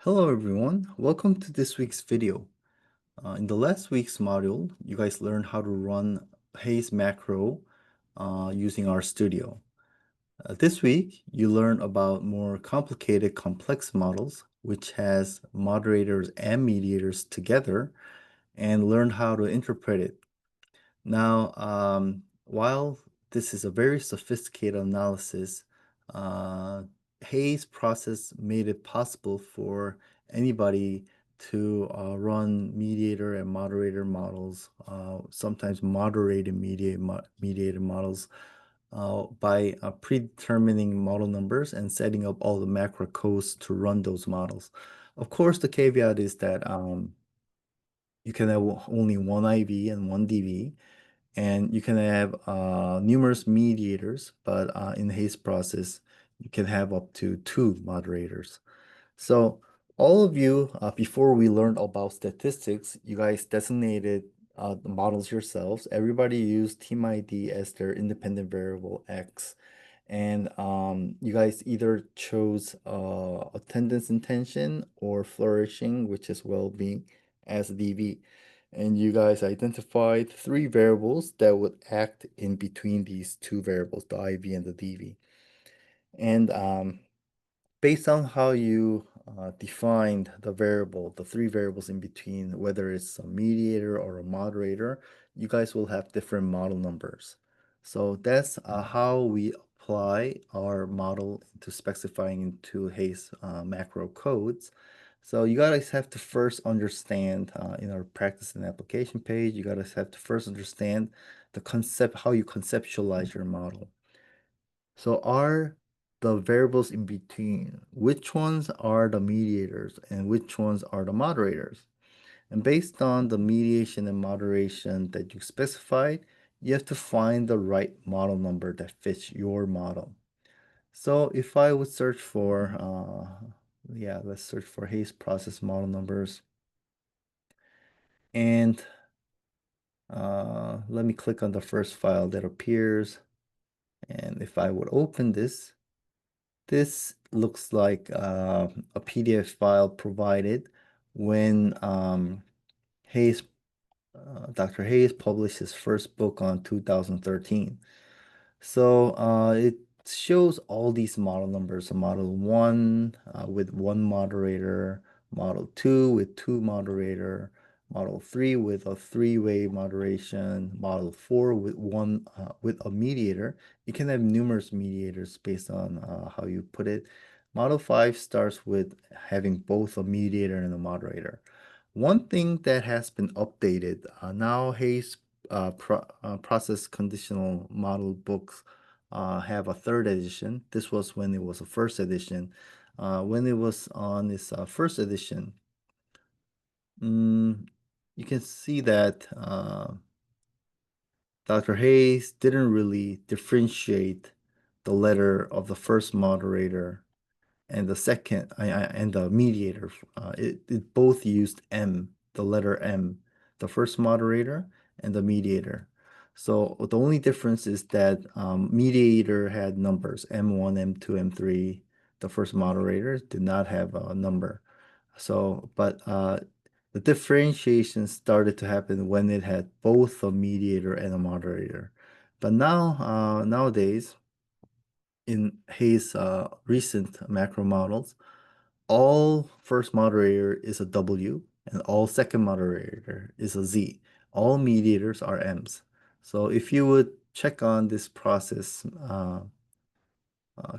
Hello everyone, welcome to this week's video. In the last week's module, you guys learned how to run Haze macro using RStudio. This week, you learn about more complicated complex models, which has moderators and mediators together, and learn how to interpret it. Now, while this is a very sophisticated analysis, uh, Hayes process made it possible for anybody to run mediator and moderator models, sometimes mediated models, by predetermining model numbers and setting up all the macro codes to run those models. Of course, the caveat is that you can have only one IV and one DV, and you can have numerous mediators, but in the Hayes process, you can have up to two moderators. So all of you, before we learned about statistics, you guys designated the models yourselves. Everybody used team ID as their independent variable X. And you guys either chose attendance intention or flourishing, which is well-being, as DV. And you guys identified three variables that would act in between these two variables, the IV and the DV. And based on how you defined the three variables in between, whether it's a mediator or a moderator, you guys will have different model numbers. So that's how we apply our model to specifying into Hayes macro codes. So you guys have to first understand in our practice and application page, you guys have to first understand the concept, how you conceptualize your model. So are the variables in between, which ones are the mediators and which ones are the moderators? And based on the mediation and moderation that you specified, you have to find the right model number that fits your model. So if I would search for, let's search for Hayes process model numbers. And let me click on the first file that appears. And if I would open this, this looks like a PDF file provided when Dr. Hayes published his first book on 2013. So it shows all these model numbers, model 1 with one moderator, model 2 with two moderator, model 3 with a three-way moderation, model 4 with one with a mediator. You can have numerous mediators based on how you put it. Model 5 starts with having both a mediator and a moderator. One thing that has been updated now, Hayes process conditional model books have a third edition. This was when it was a first edition. When it was on its first edition, you can see that Dr. Hayes didn't really differentiate the letter of the first moderator and the second and the mediator. It both used M, the letter M, the first moderator and the mediator. So the only difference is that mediator had numbers, M1, M2, M3. The first moderator did not have a number. So, but the differentiation started to happen when it had both a mediator and a moderator. But now, nowadays, in Hayes' recent macro models, all first moderator is a W and all second moderator is a Z. All mediators are M's. So if you would check on this process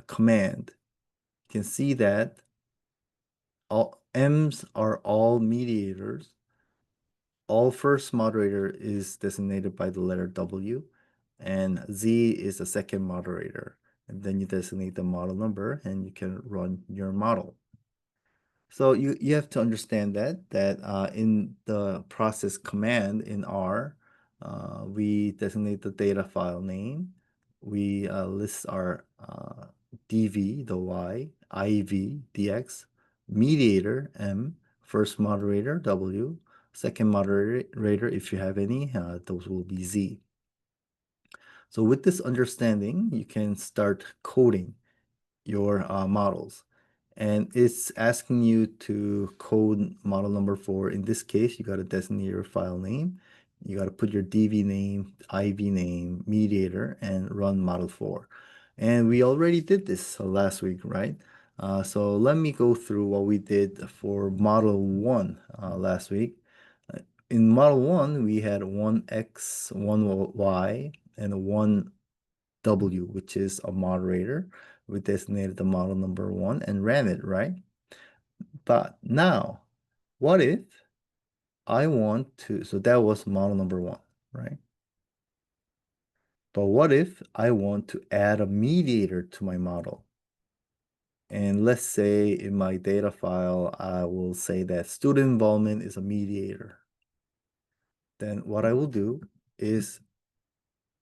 command, you can see that all M's are all mediators. All first moderator is designated by the letter W, and Z is the second moderator. And then you designate the model number and you can run your model. So you have to understand that in the process command in R, we designate the data file name. We list our DV, the Y, IV, DX, mediator, M, first moderator, W, second moderator, if you have any, those will be Z. So with this understanding, you can start coding your models. and it's asking you to code model number 4. In this case, you got to designate your file name. You got to put your DV name, IV name, mediator, and run model 4. And we already did this last week, right? So let me go through what we did for model 1 last week. In model 1, we had one X, one Y, and one W, which is a moderator. We designated the model number 1 and ran it, right? But now, what if I want to, so that was model number 1, right? But what if I want to add a mediator to my model? And let's say in my data file, I will say that student involvement is a mediator. Then what I will do is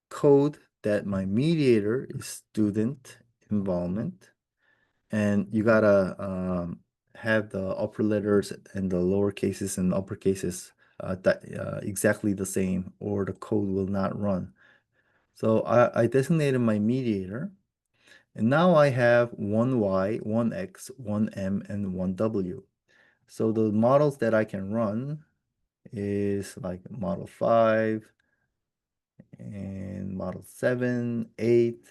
code that my mediator is student involvement, and you gotta have the upper letters and the lower cases and upper cases exactly the same, or the code will not run. So I designated my mediator, and now I have one Y, one X, one M, and one W. So the models that I can run is like model 5 and model 7, 8.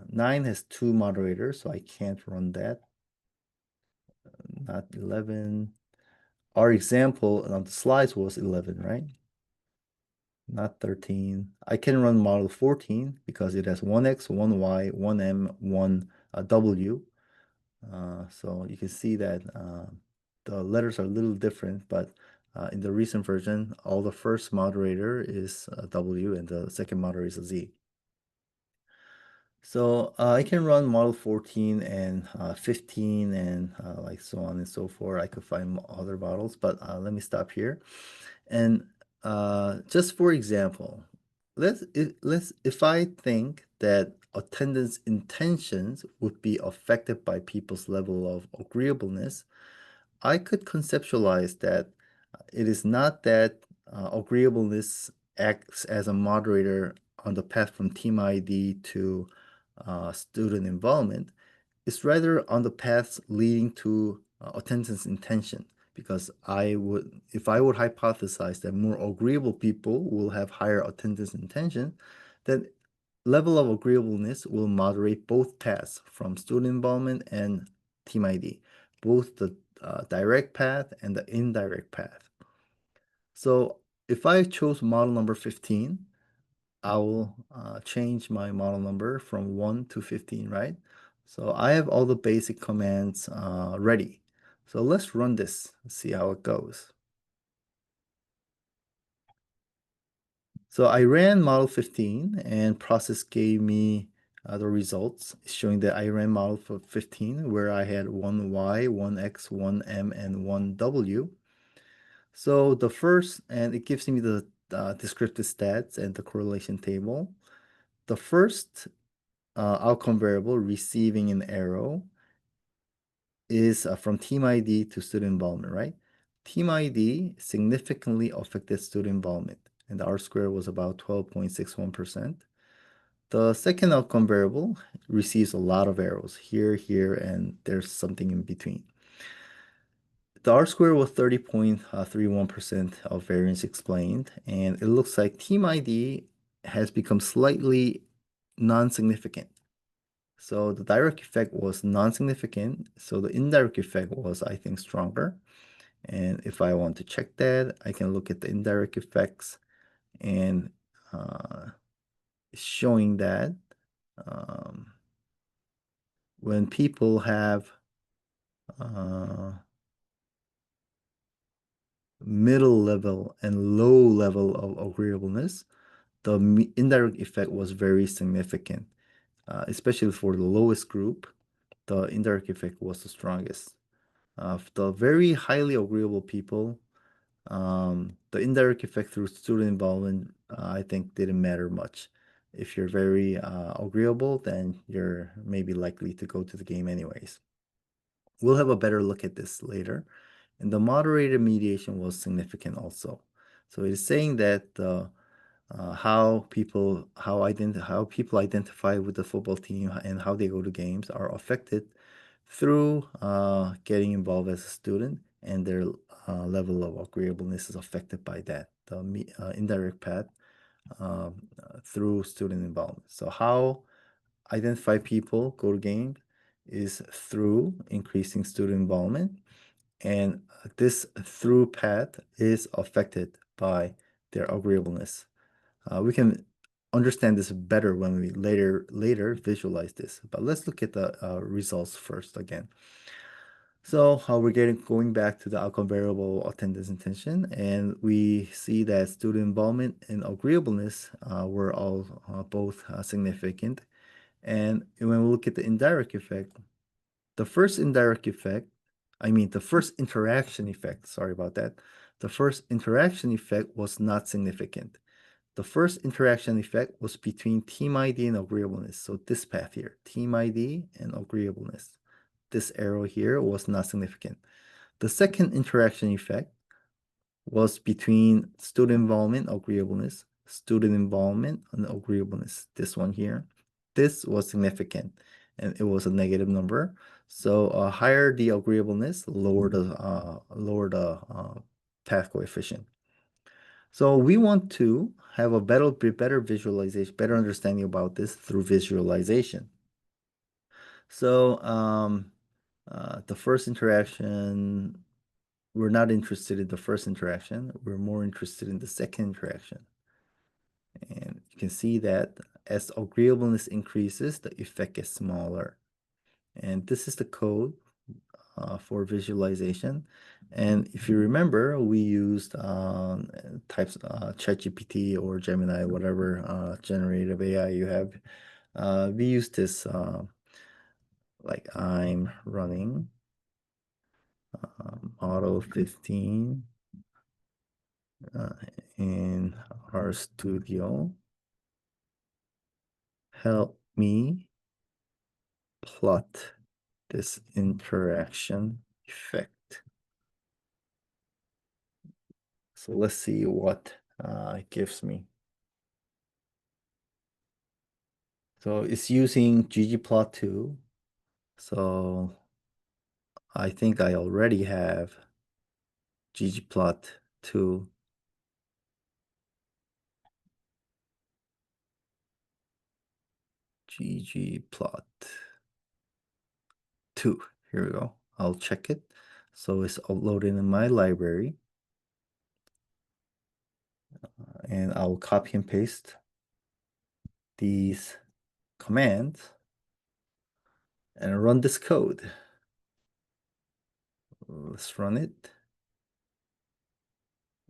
9 has 2 moderators, so I can't run that. Not 11. Our example on the slides was 11, right? Not 13. I can run model 14 because it has 1X, 1Y, 1M, 1W. So you can see that the letters are a little different, but in the recent version, all the first moderator is W and the second moderator is a Z. So I can run model 14 and 15 and like so on and so forth. I could find other models, but let me stop here. And just for example, if I think that attendance intentions would be affected by people's level of agreeableness, I could conceptualize that it is not that agreeableness acts as a moderator on the path from team ID to student involvement. It's rather on the path leading to attendance intention. Because if I would hypothesize that more agreeable people will have higher attendance intention, then level of agreeableness will moderate both paths from student involvement and team ID, both the direct path and the indirect path. So if I chose model number 15, I will change my model number from 1 to 15, right? So I have all the basic commands ready. So let's run this and see how it goes. So I ran model 15 and process gave me the results showing that I ran model for 15 where I had one Y, one X, one M, and one W. So the first, and it gives me the descriptive stats and the correlation table. The first outcome variable receiving an arrow is from team ID to student involvement, right? Team ID significantly affected student involvement, and the R square was about 12.61%. The second outcome variable receives a lot of arrows here, here, and there's something in between. The R square was 30.31% of variance explained, and it looks like team ID has become slightly non-significant. So the direct effect was non-significant, so the indirect effect was, I think, stronger. And if I want to check that, I can look at the indirect effects and showing that um, when people have middle level and low level of agreeableness, the indirect effect was very significant, especially for the lowest group. The indirect effect was the strongest. The very highly agreeable people, the indirect effect through student involvement, I think didn't matter much. If you're very agreeable, then you're maybe likely to go to the game anyways. We'll have a better look at this later. And the moderator mediation was significant also. So it is saying that how people identify with the football team and how they go to games are affected through getting involved as a student, and their level of agreeableness is affected by that, the indirect path through student involvement. So how identify people go to games is through increasing student involvement, and this through path is affected by their agreeableness. We can understand this better when we later visualize this, but let's look at the results first again. So we're going back to the outcome variable attendance intention, and we see that student involvement and agreeableness were all both significant. And when we look at the indirect effect, the first indirect effect, the first interaction effect, sorry about that. The first interaction effect was not significant. The first interaction effect was between team ID and agreeableness. So this path here, team ID and agreeableness. This arrow here was not significant. The second interaction effect was between student involvement, agreeableness, student involvement, and agreeableness. This one here. This was significant, and it was a negative number. So higher the agreeableness, lower the path coefficient. So we want to have a better visualization, better understanding about this through visualization. So the first interaction, we're not interested in the first interaction. We're more interested in the second interaction. And you can see that as agreeableness increases, the effect gets smaller. And this is the code for visualization. And if you remember, we used types ChatGPT or Gemini, whatever generative AI you have. We used this like I'm running Model 15 in RStudio. Help me plot this interaction effect. So let's see what it gives me. So it's using ggplot2. So I think I already have ggplot2. ggplot2. Here we go. I'll check it. So it's uploaded in my library. And I'll copy and paste these commands and run this code. Let's run it.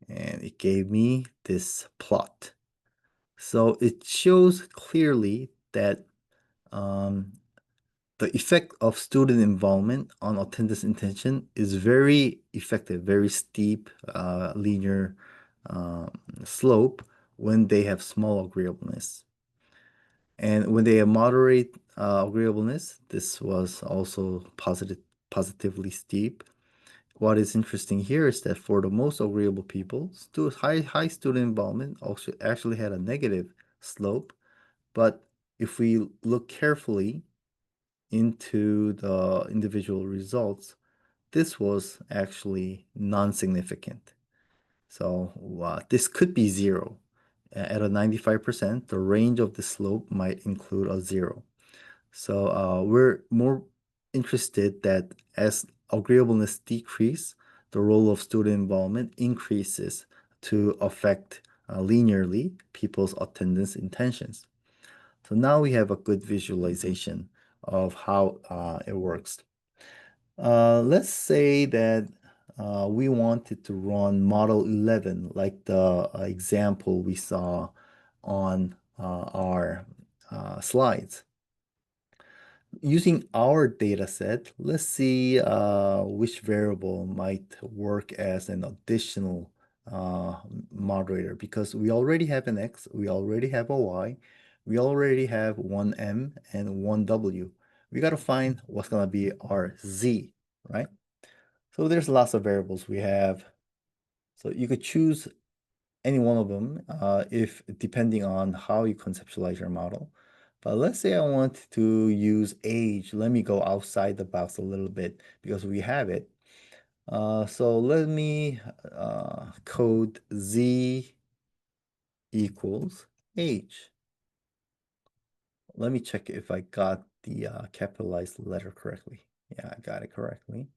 And it gave me this plot. So it shows clearly that the effect of student involvement on attendance intention is very effective, very steep, linear slope when they have small agreeableness. And when they have moderate agreeableness, this was also positively steep. What is interesting here is that for the most agreeable people, high student involvement also actually had a negative slope. But if we look carefully into the individual results, this was actually non-significant. So this could be zero. At a 95%, the range of the slope might include a zero. So we're more interested that as agreeableness decrease, the role of student involvement increases to affect linearly people's attendance intentions. So now we have a good visualization of how it works. Let's say that we wanted to run model 11, like the example we saw on our slides. Using our data set, let's see which variable might work as an additional moderator, because we already have an X, we already have a Y, we already have one M and one W. We got to find what's going to be our Z, right? So there's lots of variables we have. So you could choose any one of them if depending on how you conceptualize your model. But let's say I want to use age. Let me go outside the box a little bit because we have it. So let me code z equals age. Let me check if I got the capitalized letter correctly. Yeah, I got it correctly.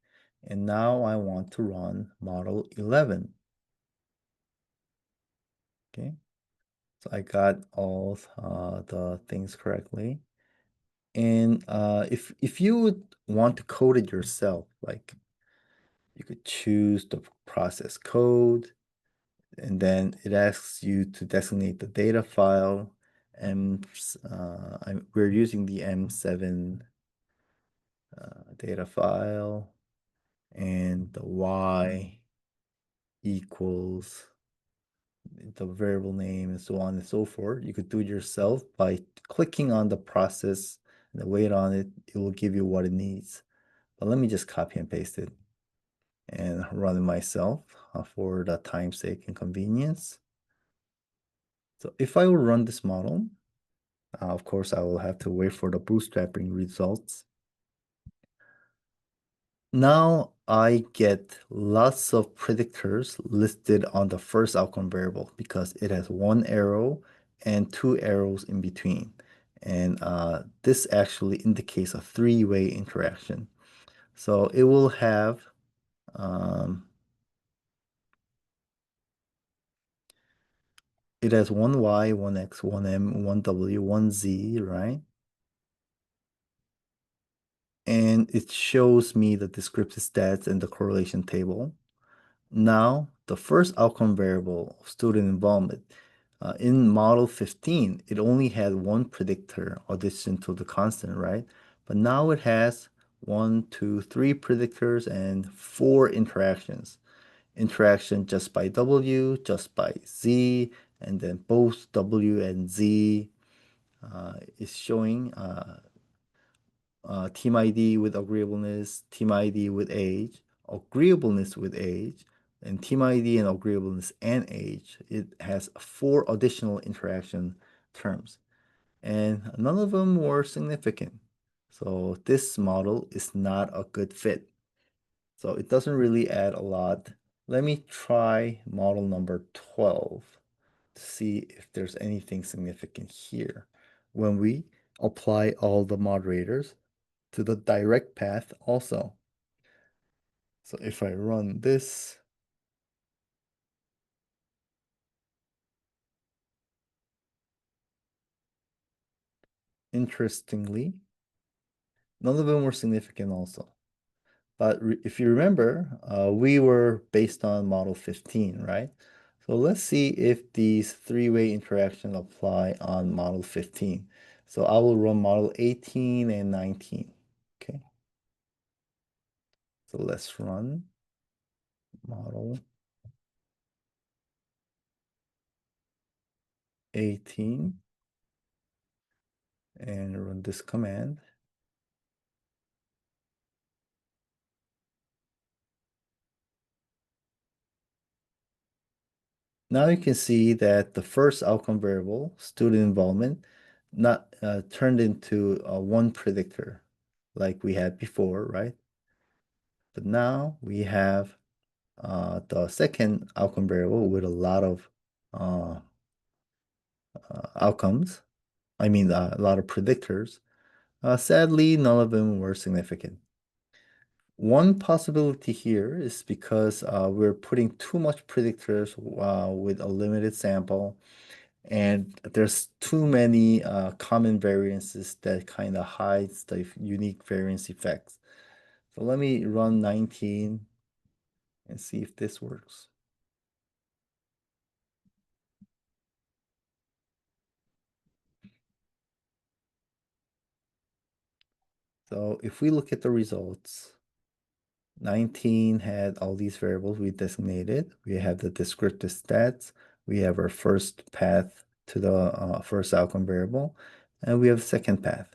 And now I want to run model 11. Okay, so I got all the things correctly. And if you would want to code it yourself, like you could choose the process code, and then it asks you to designate the data file. And we're using the M7 data file, and the Y equals the variable name and so on and so forth. You could do it yourself by clicking on the process and wait on it. It will give you what it needs. But let me just copy and paste it and run it myself for the time's sake and convenience. So if I will run this model, of course, I will have to wait for the bootstrapping results. Now I get lots of predictors listed on the first outcome variable because it has one arrow and two arrows in between. And this actually indicates a three-way interaction. So it will have it has one Y, one X, one M, one W, one Z, right? And it shows me the descriptive stats and the correlation table. Now, the first outcome variable, student involvement, in model 15, it only had one predictor addition to the constant, right? But now it has one, two, three predictors and four interactions. Interaction just by W, just by Z, and then both W and Z is showing team ID with agreeableness, team ID with age, agreeableness with age, and team ID and agreeableness and age. It has four additional interaction terms, and none of them were significant. So this model is not a good fit. So it doesn't really add a lot. Let me try model number 12 to see if there's anything significant here. When we apply all the moderators to the direct path also. So if I run this, interestingly, none of them were significant also. But if you remember, we were based on model 15, right? So let's see if these three-way interactions apply on model 15. So I will run model 18 and 19. Okay. So let's run model 18 and run this command. Now you can see that the first outcome variable, student involvement, not turned into one predictor like we had before, right? But now we have the second outcome variable with a lot of outcomes. I mean, a lot of predictors. Sadly, none of them were significant. One possibility here is because we're putting too much predictors with a limited sample, and there's too many common variances that kind of hides the unique variance effects. So let me run 19 and see if this works. So if we look at the results, 19 had all these variables we designated. We have the descriptive stats. We have our first path to the first outcome variable, and we have second path.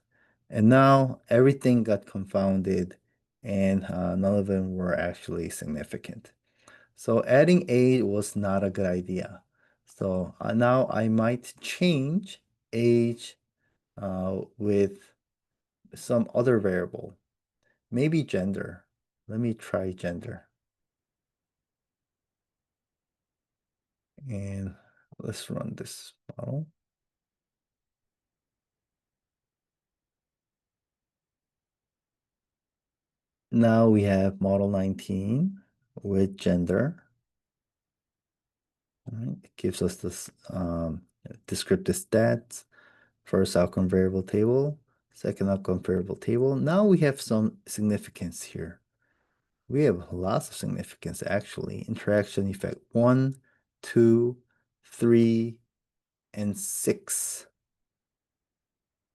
And now everything got confounded, and none of them were actually significant. So adding age was not a good idea. So now I might change age with some other variable, maybe gender. Let me try gender. And let's run this model. Now we have model 19 with gender. Right. It gives us this descriptive stats, first outcome variable table, second outcome variable table. Now we have some significance here. We have lots of significance actually. Interaction effect 1, 2, 3, and 6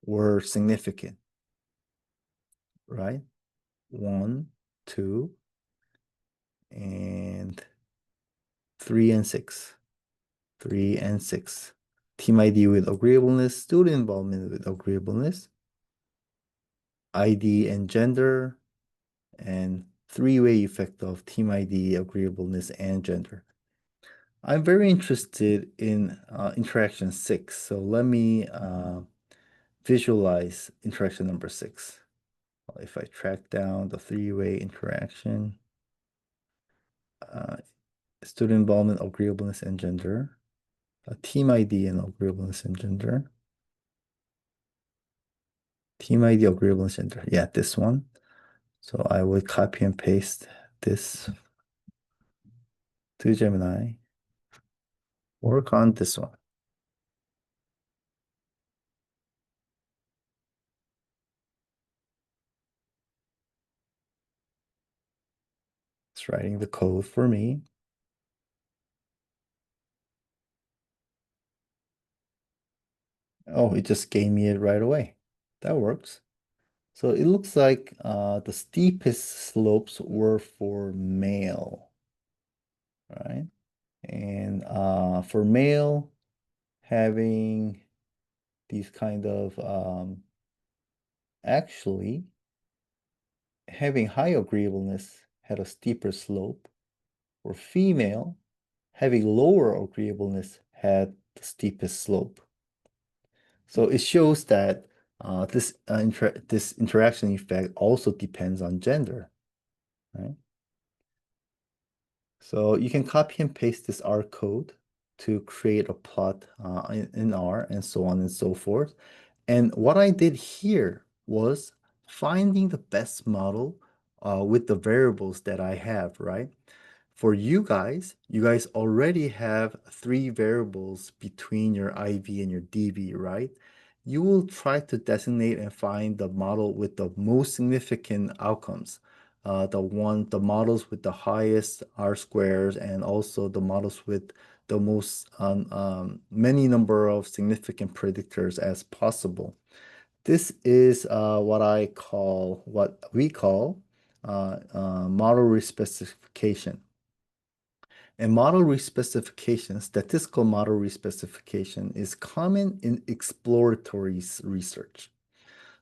were significant, right? 1, 2, and 3 and 6. 3 and 6. Team ID with agreeableness, student involvement with agreeableness, ID and gender, and three-way effect of team ID, agreeableness, and gender. I'm very interested in interaction 6, so let me visualize interaction number 6. If I track down the three-way interaction, student involvement, agreeableness, and gender, team ID and agreeableness and gender, team ID, agreeableness, gender. Yeah, this one. So I would copy and paste this to Gemini, work on this one. It's writing the code for me. Oh, it just gave me it right away. That works. So it looks like the steepest slopes were for male, right? And for male, having these kind of actually having high agreeableness had a steeper slope. For female, having lower agreeableness had the steepest slope. So it shows that this interaction effect also depends on gender, right? So you can copy and paste this R code to create a plot in R and so on and so forth. And what I did here was finding the best model with the variables that I have, right? For you guys already have three variables between your IV and your DV, right? You will try to designate and find the model with the most significant outcomes. The models with the highest R squares and also the models with the most many number of significant predictors as possible. This is what we call model respecification. And model respecification, statistical model respecification, is common in exploratory research.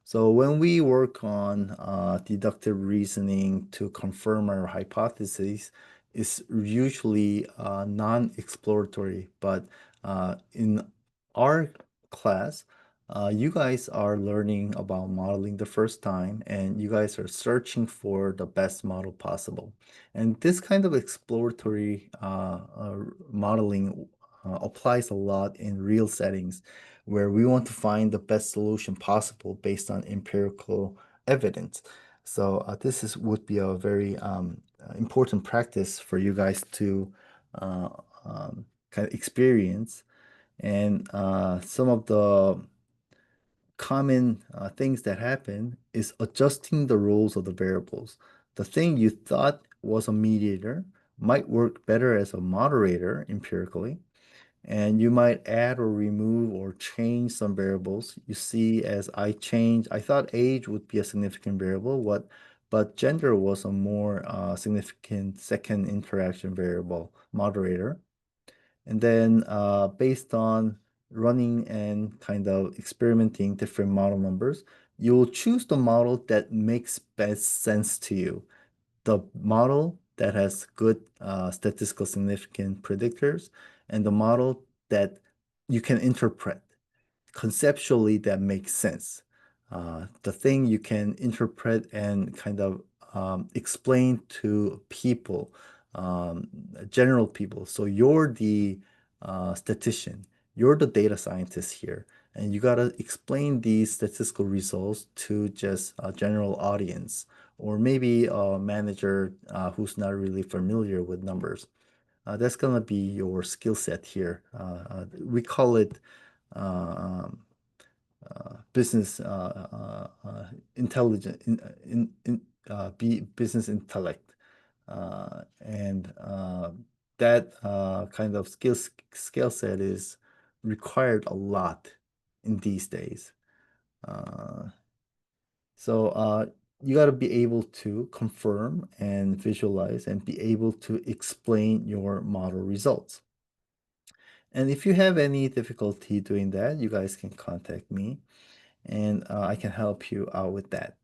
So when we work on deductive reasoning to confirm our hypotheses, it's usually non-exploratory. But in our class, you guys are learning about modeling the first time, and you guys are searching for the best model possible. And this kind of exploratory modeling applies a lot in real settings where we want to find the best solution possible based on empirical evidence. So this would be a very important practice for you guys to uh, kind of experience. And some of the common things that happen is adjusting the roles of the variables. The thing you thought was a mediator might work better as a moderator empirically, and you might add or remove or change some variables. You see, as I thought age would be a significant variable, but gender was a more significant second interaction variable moderator. And then based on running and kind of experimenting different model numbers, you'll choose the model that makes best sense to you. The model that has good statistical significant predictors and the model that you can interpret. conceptually that makes sense. The thing you can interpret and kind of explain to people, general people. So you're the statistician, you're the data scientist here, and you got to explain these statistical results to just a general audience or maybe a manager who's not really familiar with numbers. That's going to be your skill set here. We call it uh, um, business intelligent be business intellect and that kind of skill set is required a lot in these days. Uh, so you got to be able to confirm and visualize and be able to explain your model results. And if you have any difficulty doing that, you guys can contact me and I can help you out with that.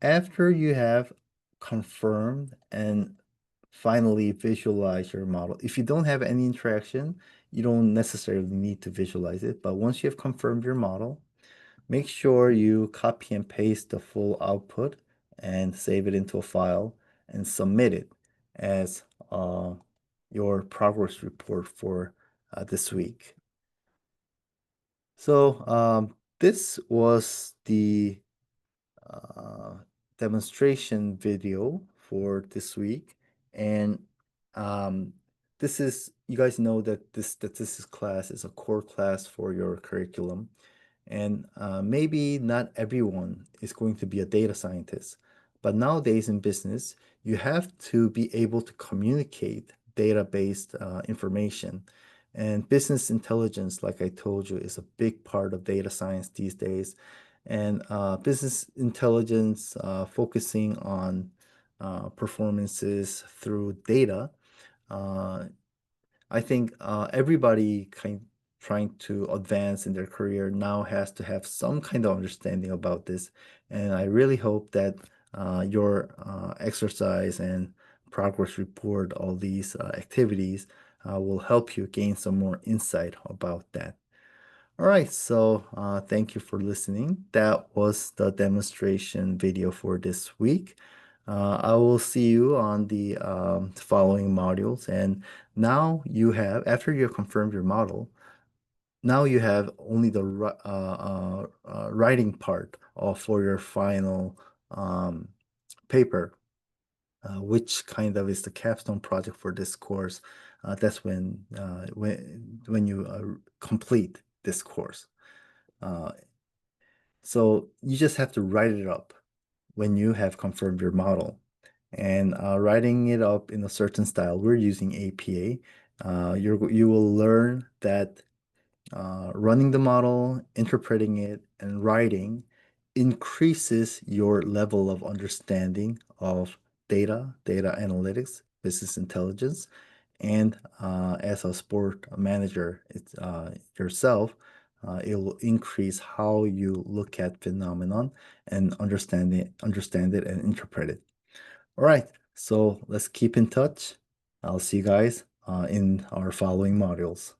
After you have confirmed and finally visualize your model, if you don't have any interaction, you don't necessarily need to visualize it. But once you have confirmed your model, make sure you copy and paste the full output and save it into a file and submit it as your progress report for this week. So this was the uh, demonstration video for this week. And um, this is, you guys know that this statistics class is a core class for your curriculum. And maybe not everyone is going to be a data scientist, but nowadays in business, you have to be able to communicate data-based information. And business intelligence, like I told you, is a big part of data science these days. And business intelligence focusing on performances through data. Uh, I think everybody trying to advance in their career now has to have some kind of understanding about this. And I really hope that your exercise and progress report, all these activities will help you gain some more insight about that. All right, so thank you for listening. That was the demonstration video for this week. I will see you on the following modules. And now you have, after you have confirmed your model, now you have only the writing part for your final paper, which kind of is the capstone project for this course. That's when you complete this course. Uh, so you just have to write it up when you have confirmed your model. And writing it up in a certain style, we're using APA. You will learn that running the model, interpreting it, and writing increases your level of understanding of data analytics, business intelligence, and as a sport manager yourself, it will increase how you look at phenomenon and understand it and interpret it. All right, so let's keep in touch. I'll see you guys in our following modules.